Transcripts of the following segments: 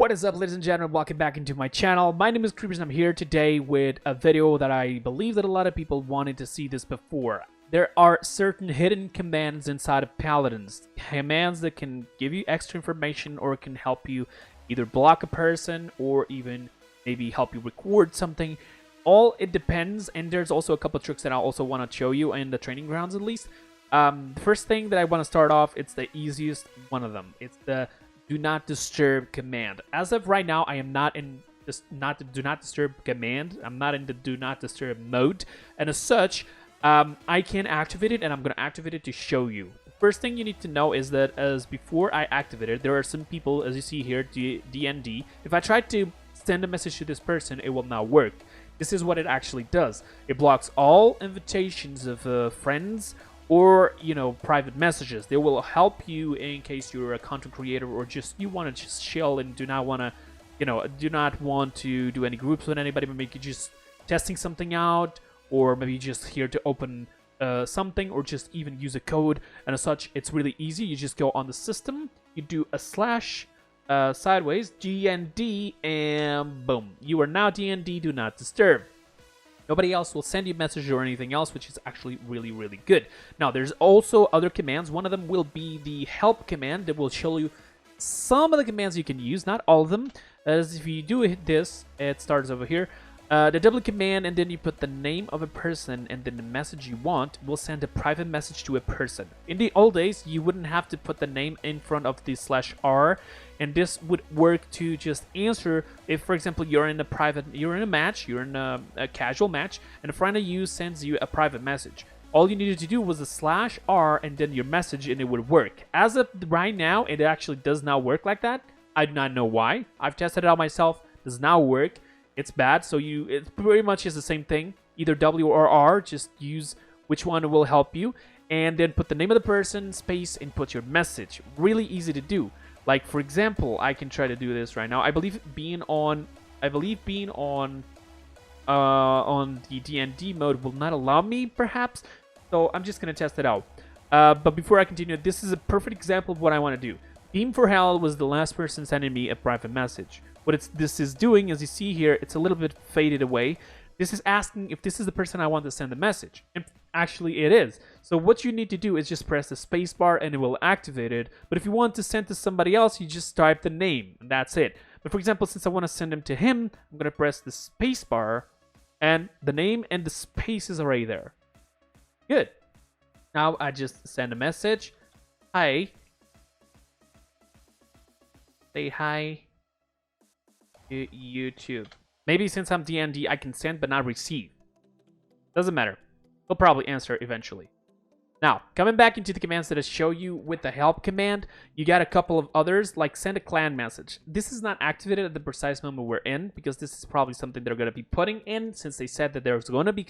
What is up, ladies and gentlemen? Welcome back into my channel. My name is Kreepers and I'm here today with a video that I believe that a lot of people wanted to see this before. There are certain hidden commands inside of Paladins. Commands that can give you extra information or can help you either block a person or even maybe help you record something. All it depends, and there's also a couple tricks that I also want to show you in the training grounds at least. The first thing that I want to start off, it's the easiest one of them. It's the do not disturb command. As of right now, I am not in this do not disturb command. I'm not in the do not disturb mode, and as such, I can activate it, and I'm gonna activate it to show you. The first thing you need to know is that as before I activate it, there are some people, as you see here, DND. If I try to send a message to this person, it will not work. This is what it actually does. It blocks all invitations of friends or, you know, private messages. They will help you in case you're a content creator or just you want to just chill and do not want to, you know, do not want to do any groups with anybody, but maybe you're just testing something out, or maybe just here to open something, or just even use a code. And as such, it's really easy. You just go on the system, you do a slash sideways DND, and boom, you are now DND, do not disturb. Nobody else will send you a message or anything else, which is actually really, really good. Now, there's also other commands. One of them will be the help command that will show you some of the commands you can use, not all of them. As if you do hit this, it starts over here. The double command, and then you put the name of a person and then the message you want will send a private message to a person. In the old days, you wouldn't have to put the name in front of the /r, and this would work to just answer if, for example, you're in a match, you're in a casual match, and a friend of you sends you a private message. All you needed to do was a /r and then your message, and it would work. As of right now, it actually does not work like that. I do not know why. I've tested it out myself. It does not work. It's bad, so it pretty much is the same thing. Either W or R, just use which one will help you, and then put the name of the person, space, and put your message. Really easy to do. Like, for example, I can try to do this right now. I believe being on the DND mode will not allow me, perhaps. So I'm just gonna test it out. But before I continue, this is a perfect example of what I want to do. Team for Hell was the last person sending me a private message. What this is doing, as you see here, it's a little bit faded away. This is asking if this is the person I want to send the message. And actually, it is. So what you need to do is just press the space bar and it will activate it. But if you want to send to somebody else, you just type the name, and that's it. But for example, since I want to send him to him, I'm going to press the space bar, and the name and the space is already there. Good. Now I just send a message. Hi. Say hi to YouTube. Maybe since I'm DND, I can send but not receive. Doesn't matter. He'll probably answer eventually. Now, coming back into the commands that I show you with the help command, you got a couple of others, like send a clan message. This is not activated at the precise moment we're in, because this is probably something they're going to be putting in, since they said that there's going to be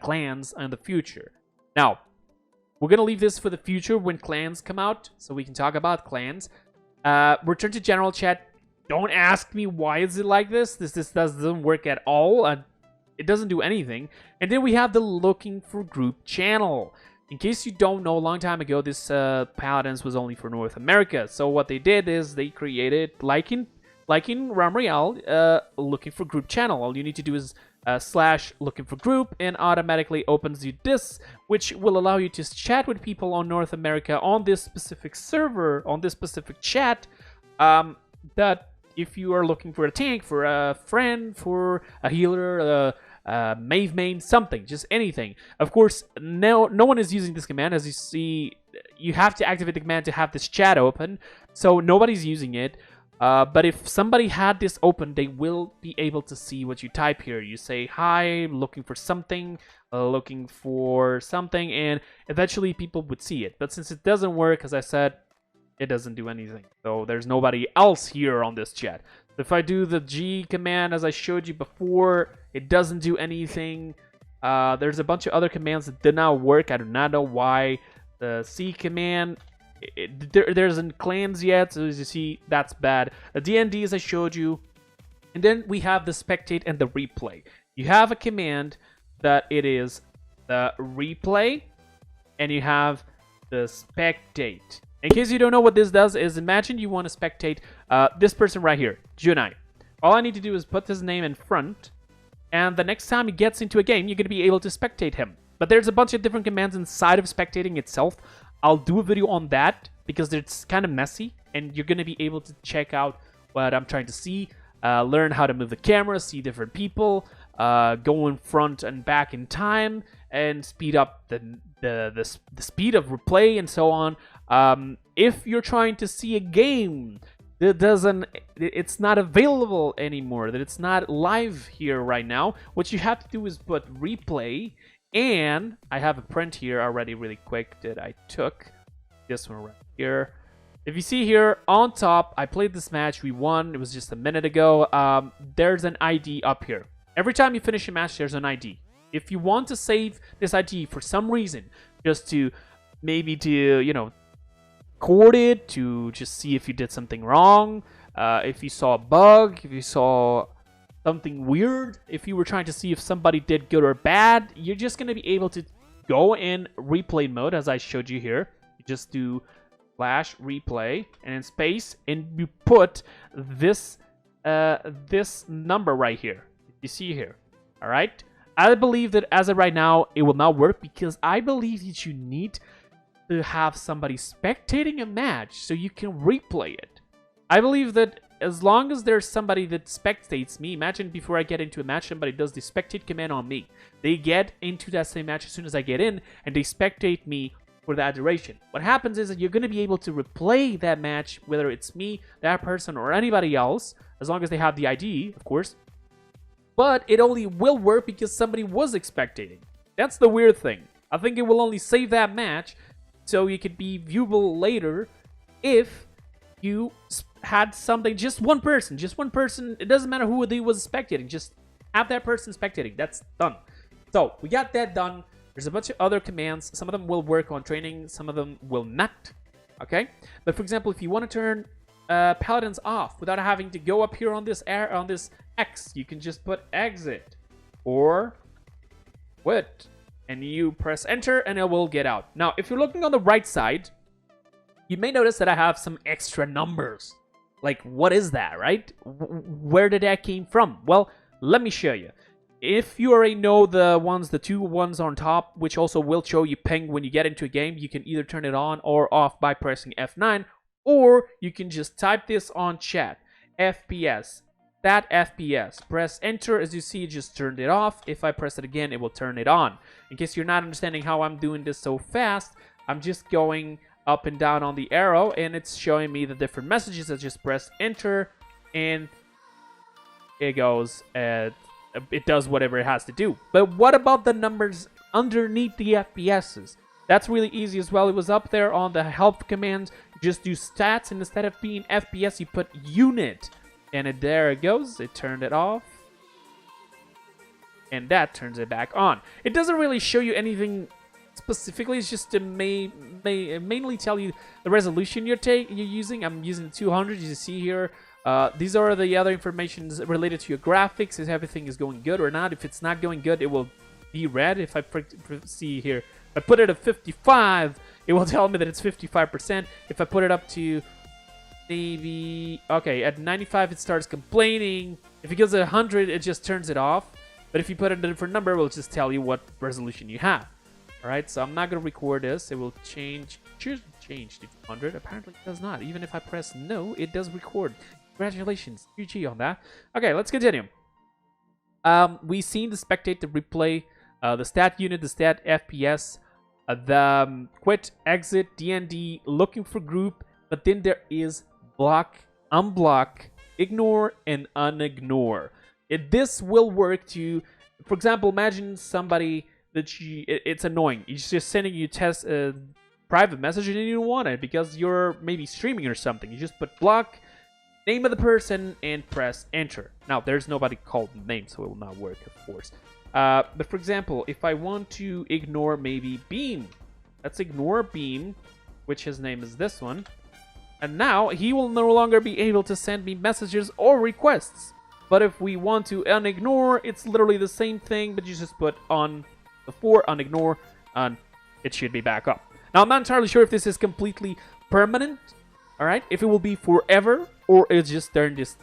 clans in the future. Now, we're going to leave this for the future when clans come out, so we can talk about clans. Return to general chat. Don't ask me why is it like this. This doesn't work at all. It doesn't do anything. And then we have the looking for group channel. In case you don't know, a long time ago, this Paladins was only for North America. So what they did is they created, like in Realm Royale, looking for group channel. All you need to do is / looking for group, and automatically opens you this, which will allow you to chat with people on North America on this specific server, on this specific chat. That if you are looking for a tank, for a friend, for a healer, Mave main, something, just anything. Of course, no one is using this command. As you see, you have to activate the command to have this chat open, so nobody's using it. But if somebody had this open, they will be able to see what you type here. You say, hi, looking for something, and eventually people would see it. But since it doesn't work, as I said, it doesn't do anything. So there's nobody else here on this chat. If I do the G command, as I showed you before, it doesn't do anything. There's a bunch of other commands that did not work. I do not know why. The C command, there isn't clans yet, so as you see, that's bad. The DND, as I showed you. And then we have the spectate and the replay. You have a command that it is the replay, and you have the spectate. In case you don't know what this does is imagine you want to spectate this person right here, Junai. All I need to do is put his name in front, and the next time he gets into a game, you're going to be able to spectate him. But there's a bunch of different commands inside of spectating itself. I'll do a video on that because it's kind of messy, and you're going to be able to check out what I'm trying to see, learn how to move the camera, see different people, go in front and back in time, and speed up the speed of replay and so on. If you're trying to see a game that it's not available anymore, that it's not live here right now, what you have to do is put replay, and I have a print here already really quick that I took. This one right here. If you see here on top, I played this match, we won, it was just a minute ago. There's an ID up here. Every time you finish a match, there's an ID. If you want to save this ID for some reason, just to maybe record it, to just see if you did something wrong, if you saw a bug, if you saw something weird, if you were trying to see if somebody did good or bad, you're just going to be able to go in replay mode, as I showed you here. You just do /replay and in space, and you put this number right here. You see here, all right? I believe that as of right now, it will not work because I believe that you need to have somebody spectating a match so you can replay it. I believe that as long as there's somebody that spectates me, imagine before I get into a match, somebody does the spectate command on me. They get into that same match as soon as I get in, and they spectate me for that duration. What happens is that you're going to be able to replay that match, whether it's me, that person, or anybody else, as long as they have the ID, of course. But it only will work because somebody was spectating. That's the weird thing. I think it will only save that match so it could be viewable later if you had something, just one person, it doesn't matter who they was spectating, just have that person spectating. That's done. So we got that done. There's a bunch of other commands. Some of them will work on training, some of them will not. Okay? But for example, if you want to turn Paladins off without having to go up here on this X, you can just put exit or quit, and you press enter and it will get out. Now, if you're looking on the right side, you may notice that I have some extra numbers. Like, what is that, right? Where did that came from? Well, let me show you. If you already know the two ones on top, which also will show you ping when you get into a game, you can either turn it on or off by pressing F9, or you can just type this on chat. FPS. That FPS. Press enter. As you see, it just turned it off. If I press it again, it will turn it on. In case you're not understanding how I'm doing this so fast, I'm just going up and down on the arrow, and it's showing me the different messages. I just press enter, and it goes, it does whatever it has to do. But what about the numbers underneath the FPSs? That's really easy as well. It was up there on the help command. Just do stats, and instead of being FPS, you put unit. And there it goes. It turned it off. And that turns it back on. It doesn't really show you anything specifically. It's just to mainly tell you the resolution you're using. I'm using 200, you see here. These are the other information related to your graphics, if everything is going good or not. If it's not going good, it will be red. If I see here, if I put it at 55, it will tell me that it's 55%. If I put it up to maybe, okay, at 95, it starts complaining. If it goes at 100, it just turns it off. But if you put in a different number, it will just tell you what resolution you have. All right, so I'm not going to record this. It will change to 200. Apparently it does not. Even if I press no, it does record. Congratulations, GG on that. Okay, let's continue. We've seen the spectate, the replay, the stat unit, the stat FPS, the quit, exit, DND, looking for group, but then there is block, unblock, ignore, and unignore. This will work to, for example, imagine somebody that it's annoying. He's just sending you private message and you don't want it because you're maybe streaming or something. You just put block, name of the person, and press enter. Now, there's nobody called name, so it will not work, of course. But for example, if I want to ignore maybe Beam, let's ignore Beam, which his name is this one. And now he will no longer be able to send me messages or requests. But if we want to unignore, it's literally the same thing, but you just put on before unignore, and it should be back up. Now, I'm not entirely sure if this is completely permanent, all right, if it will be forever, or it's just during this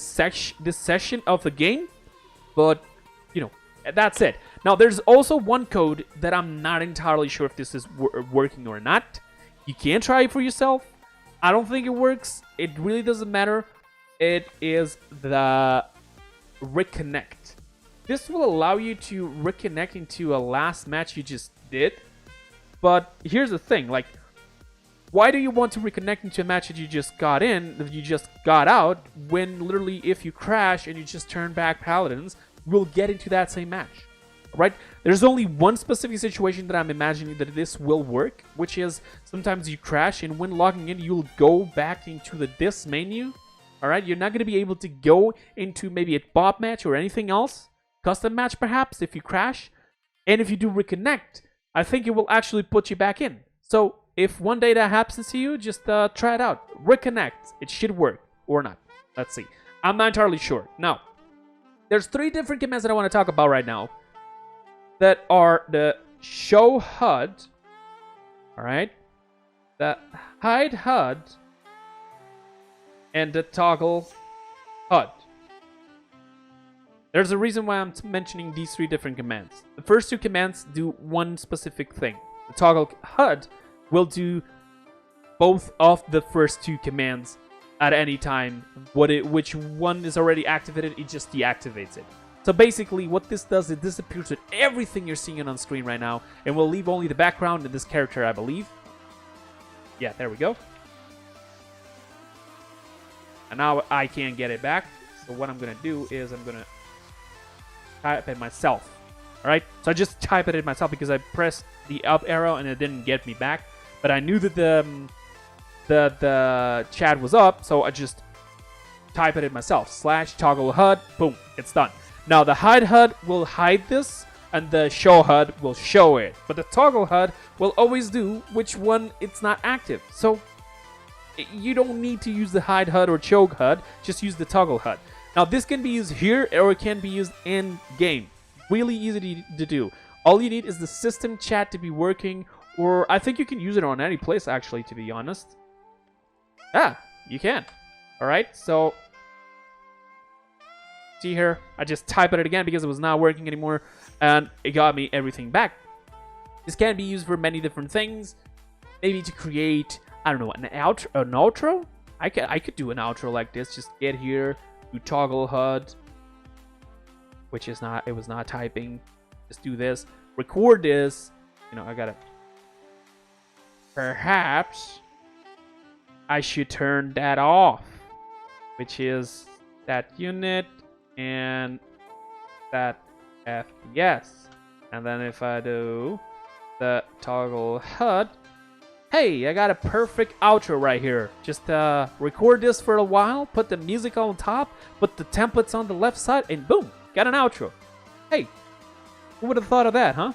session of the game. But you know, that's it. Now there's also one code that I'm not entirely sure if this is working or not. You can try it for yourself. I don't think it works. It really doesn't matter. It is the reconnect. This will allow you to reconnect into a last match you just did. But here's the thing, like, why do you want to reconnect into a match that you just got in, that you just got out, when literally if you crash and you just turn back Paladins, we'll get into that same match, right? There's only one specific situation that I'm imagining that this will work, which is sometimes you crash and when logging in, you'll go back into the this menu, all right? You're not going to be able to go into maybe a bot match or anything else, custom match perhaps, if you crash. And if you do reconnect, I think it will actually put you back in. So if one day that happens to you, just try it out. Reconnect. It should work or not. Let's see. I'm not entirely sure. Now, there's 3 different commands that I want to talk about right now that are the show HUD, all right, the hide HUD, and the toggle HUD. There's a reason why I'm mentioning these 3 different commands. The first 2 commands do one specific thing. The toggle HUD will do both of the first 2 commands at any time. Which one is already activated, it just deactivates it. So basically what this does, it disappears with everything you're seeing on screen right now, and will leave only the background and this character, I believe. Yeah, there we go. And now I can't get it back. So what I'm going to do is I'm going to type it myself. Alright, so I just type it in myself because I pressed the up arrow and it didn't get me back. But I knew that the chat was up, so I just type it in myself. / toggle HUD, boom, it's done. Now the hide HUD will hide this, and the show HUD will show it. But the toggle HUD will always do which one it's not active. So you don't need to use the hide HUD or choke HUD, just use the toggle HUD. Now this can be used here or it can be used in game. Really easy to do. All you need is the system chat to be working, or I think you can use it on any place actually, to be honest. Ah, you can. Alright, so see here, I just typed it again because it was not working anymore, and it got me everything back. This can be used for many different things. Maybe to create, I don't know, an outro? I could do an outro like this. Just get here, do toggle HUD, which is not, it was not typing. Just do this, record this. You know, I gotta, perhaps I should turn that off, which is that unit and that FPS. And then if I do the toggle HUD, hey, I got a perfect outro right here. Just record this for a while, put the music on top, put the templates on the left side, and boom, got an outro. Hey, who would have thought of that, huh?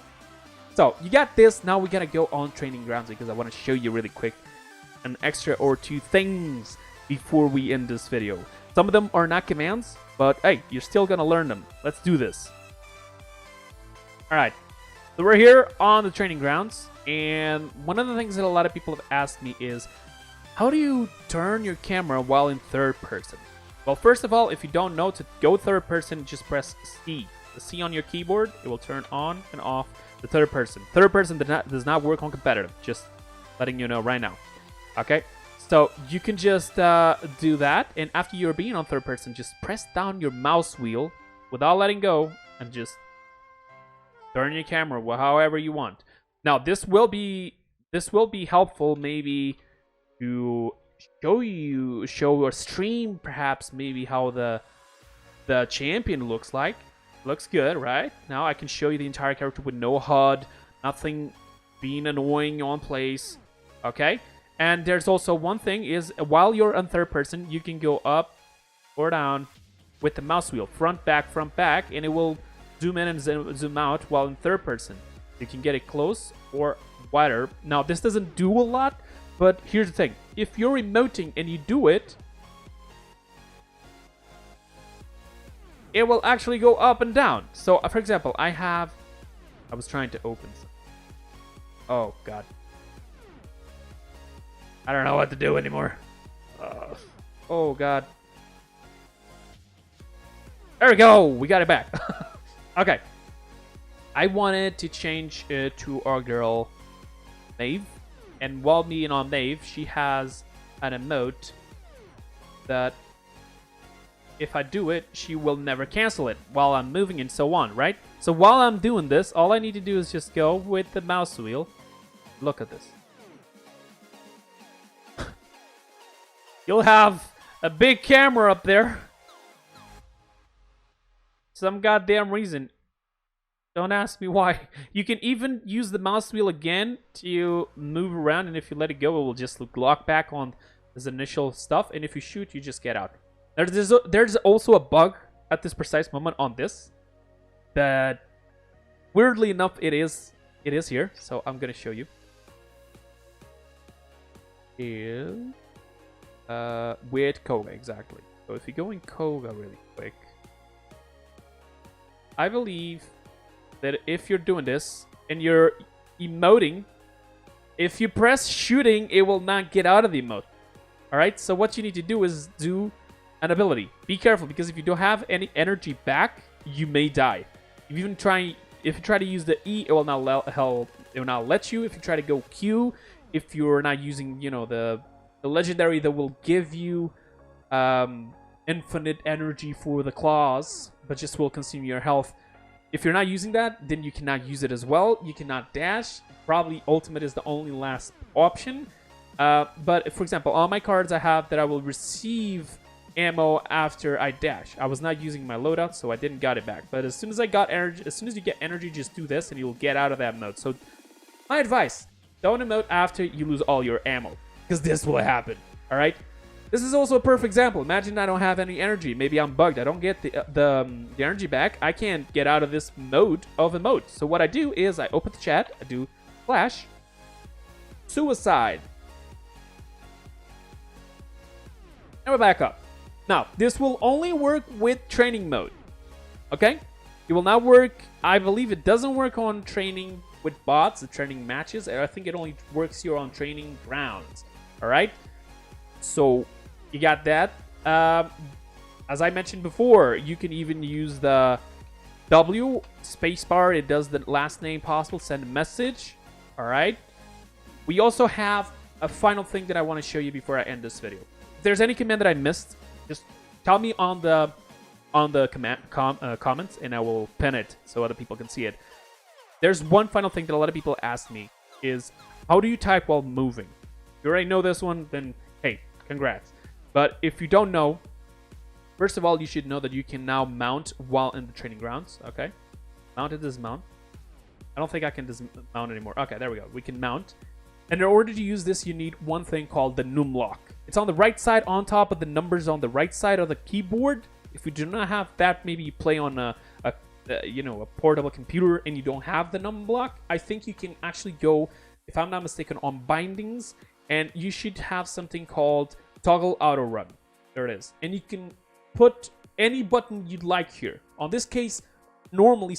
So you got this. Now we gotta go on training grounds because I want to show you really quick an extra or 2 things before we end this video. Some of them are not commands, but hey, you're still gonna learn them. Let's do this. Alright, so we're here on the training grounds, and one of the things that a lot of people have asked me is, how do you turn your camera while in third person? Well, first of all, if you don't know, to go third person, just press C. The C on your keyboard, it will turn on and off the third person. Third person does not work on competitive, just letting you know right now. Okay, so you can just do that, and after you're being on third person, just press down your mouse wheel without letting go, and just turn your camera however you want. Now this will be helpful maybe to show or stream perhaps maybe how the champion looks like. Looks good, right? Now I can show you the entire character with no HUD, nothing being annoying on place. Okay. And there's also one thing is, while you're on third person, you can go up or down with the mouse wheel, front, back, and it will zoom in and zoom out while in third person. You can get it close or wider. Now, this doesn't do a lot, but here's the thing. If you're emoting and you do it, it will actually go up and down. So, for example, I was trying to open something. Oh, God. I don't know what to do anymore. Oh, God. There we go. We got it back. Okay. I wanted to change it to our girl, Maeve. And while being on Maeve, she has an emote that if I do it, she will never cancel it while I'm moving and so on, right? So while I'm doing this, all I need to do is just go with the mouse wheel. Look at this. You'll have a big camera up there. Some goddamn reason. Don't ask me why. You can even use the mouse wheel again to move around, and if you let it go, it will just lock back on this initial stuff, and if you shoot, you just get out. There's also a bug at this precise moment on this that, weirdly enough, it is here, so I'm gonna show you. With Koga, exactly. So if you go in Koga really quick, I believe that if you're doing this and you're emoting, if you press shooting, it will not get out of the emote. Alright, so what you need to do is do an ability. Be careful, because if you don't have any energy back, you may die. If you try to use the E, it will not let you. If you try to go Q, if you're not using, you know, the legendary that will give you infinite energy for the claws, but just will consume your health. If you're not using that, then you cannot use it as well. You cannot dash. Probably ultimate is the only last option. But for example, on my cards I have that I will receive ammo after I dash. I was not using my loadout, so I didn't got it back. But as soon as I got energy, as soon as you get energy, just do this and you'll get out of that mode. So my advice, don't emote after you lose all your ammo, because this will happen. All right. This is also a perfect example. Imagine I don't have any energy. Maybe I'm bugged. I don't get the energy back. I can't get out of this mode of emote. So what I do is I open the chat. I do flash suicide. And we're back up. Now, this will only work with training mode. Okay? It will not work. I believe it doesn't work on training with bots, the training matches. I think it only works here on training grounds. All right? So you got that. As I mentioned before, you can even use the W spacebar. It does the last name possible. Send a message. All right. We also have a final thing that I want to show you before I end this video. If there's any command that I missed, just tell me on the comments, and I will pin it so other people can see it. There's one final thing that a lot of people ask me is, how do you type while moving? If you already know this one, then hey, congrats. But if you don't know, first of all, you should know that you can now mount while in the training grounds. Okay, mount and dismount. I don't think I can dismount anymore. Okay, there we go. We can mount. And in order to use this, you need one thing called the num lock. It's on the right side, on top of the numbers on the right side of the keyboard. If you do not have that, maybe you play on a portable computer and you don't have the num block, I think you can actually go, if I'm not mistaken, on bindings, and you should have something called toggle auto run. There it is. And you can put any button you'd like here. On this case, normally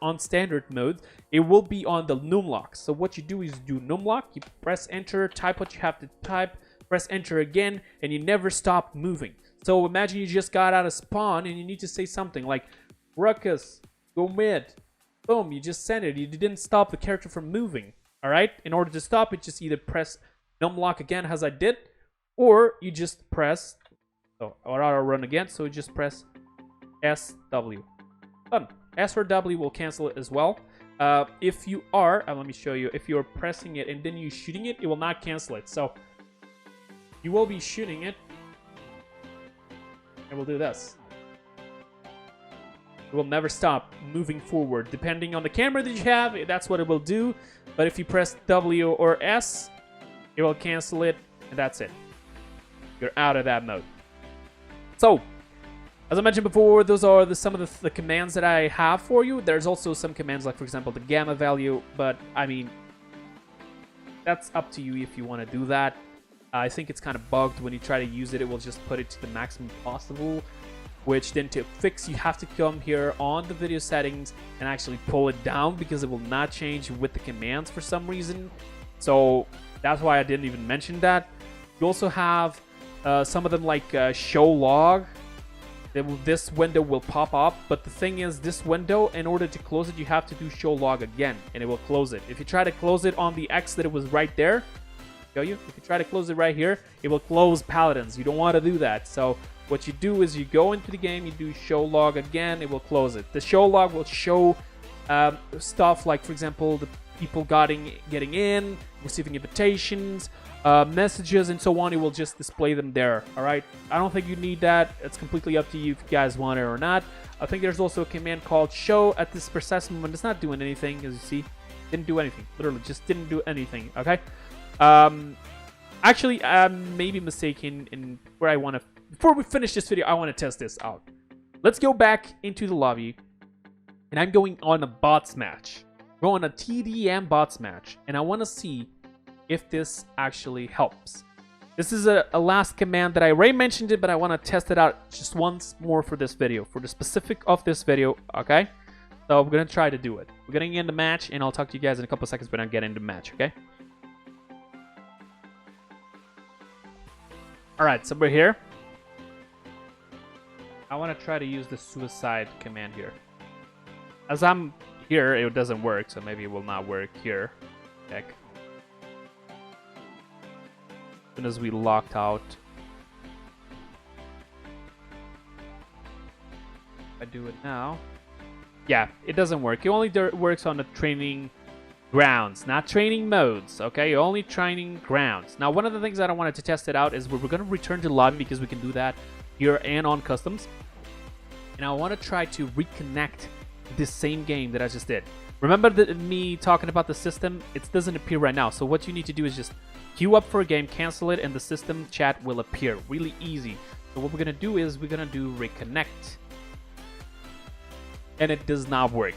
on standard mode, it will be on the num lock. So what you do is do num lock, you press enter, type what you have to type, press enter again, and you never stop moving. So imagine you just got out of spawn and you need to say something like ruckus, go mid. Boom, you just sent it. You didn't stop the character from moving. All right? In order to stop it, just either press num lock again as I did, or you just press or auto run again, so you just press SW. Done. S or W will cancel it as well. If you are, let me show you, if you're pressing it and then you're shooting it, it will not cancel it. So you will be shooting it, and we'll do this. It will never stop moving forward. Depending on the camera that you have, that's what it will do. But if you press W or S, it will cancel it, and that's it. You're out of that mode. So, as I mentioned before, those are some of the commands that I have for you. There's also some commands like, for example, the gamma value, but I mean, that's up to you if you want to do that. I think it's kind of bugged. When you try to use it, it will just put it to the maximum possible, which then to fix, you have to come here on the video settings and actually pull it down, because it will not change with the commands for some reason. So that's why I didn't even mention that. You also have some of them like show log. This window will pop up, but the thing is, this window, in order to close it, you have to do show log again, and it will close it. If you try to close it on the X that it was right there, show you. If you try to close it right here, it will close Paladins. You don't want to do that. So what you do is you go into the game, you do show log again, it will close it. The show log will show stuff like, for example, the people getting in, receiving invitations, messages, and so on. It will just display them there. All right, I don't think you need that. It's completely up to you if you guys want it or not. I think there's also a command called show at this precise moment. It's not doing anything, as you see. Didn't do anything. Literally just didn't do anything. Okay. Actually, I may be mistaken in where I want to. Before we finish this video, I want to test this out. Let's go back into the lobby, and I'm going on a bots match. Go on a TDM bots match, and I want to see if this actually helps. This is a last command that I already mentioned it, but I want to test it out just once more for this video, for the specific of this video, okay? So I'm going to try to do it. We're getting in the match, and I'll talk to you guys in a couple of seconds when I get into the match, okay? Alright, so we're here. I want to try to use the suicide command here. As I'm here, it doesn't work, so maybe it will not work here. Heck. As soon as we locked out. If I do it now. Yeah, it doesn't work. It only works on the training grounds, not training modes, okay? Only training grounds. Now, one of the things that I wanted to test it out is we're going to return to lobby because we can do that here and on customs. And I want to try to reconnect this same game that I just did. Remember me talking about the system? It doesn't appear right now. So what you need to do is just queue up for a game, cancel it, and the system chat will appear. Really easy. So what we're going to do is we're going to do reconnect. And it does not work.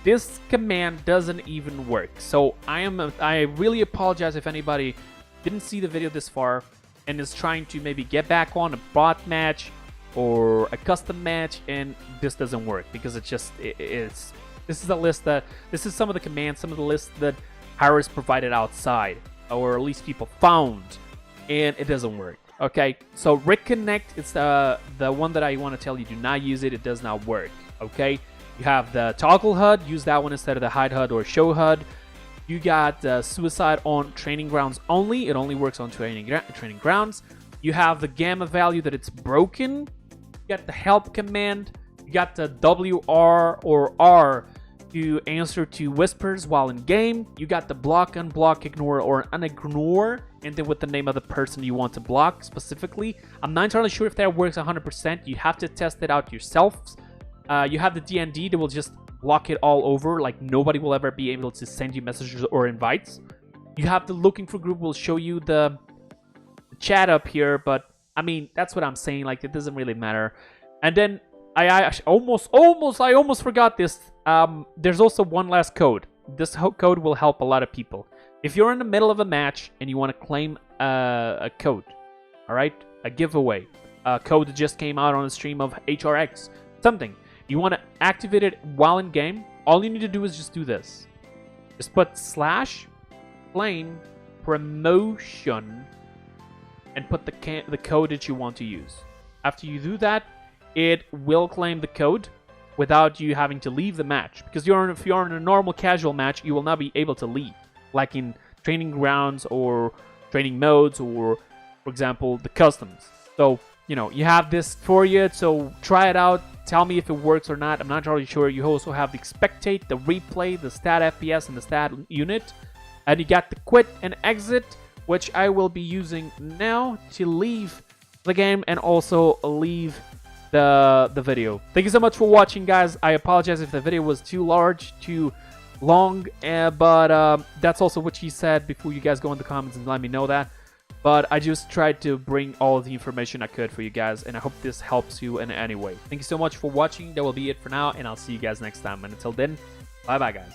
This command doesn't even work. So I really apologize if anybody didn't see the video this far and is trying to maybe get back on a bot match or a custom match, and this doesn't work because it's just this is a list that this is some of the commands, some of the lists that Harris provided outside, or at least people found, and it doesn't work. Okay, so reconnect, it's the one that I want to tell you, do not use it. It does not work. Okay, you have the toggle HUD, use that one instead of the hide HUD or show HUD. You got suicide on training grounds only. It only works on training grounds. You have the gamma value that it's broken. You got the help command. You got the WR or R to answer to whispers while in game. You got the block, unblock, ignore, or unignore, and then with the name of the person you want to block specifically. I'm not entirely sure if that works 100%. You have to test it out yourselves. You have the DND that will just block it all over, like nobody will ever be able to send you messages or invites. You have the looking for group will show you the chat up here, but I mean, that's what I'm saying, like it doesn't really matter. And then I almost forgot this. There's also one last code. This code will help a lot of people. If you're in the middle of a match and you want to claim a code, all right, a giveaway, a code that just came out on the stream of HRX, something, you want to activate it while in game, all you need to do is just do this. Just put / claim promotion and put the code that you want to use. After you do that, it will claim the code without you having to leave the match. Because if you're in a normal casual match, you will not be able to leave. Like in training grounds or training modes or, for example, the customs. So, you know, you have this for you. So try it out. Tell me if it works or not. I'm not entirely sure. You also have the spectate, the replay, the stat FPS, and the stat unit. And you got the quit and exit, which I will be using now to leave the game and also leave the video. Thank you so much for watching, guys. I apologize if the video was too large, too long, but that's also what she said before you guys go in the comments and let me know that. But I just tried to bring all of the information I could for you guys, and I hope this helps you in any way. Thank you so much for watching. That will be it for now, and I'll see you guys next time. And until then, bye-bye, guys.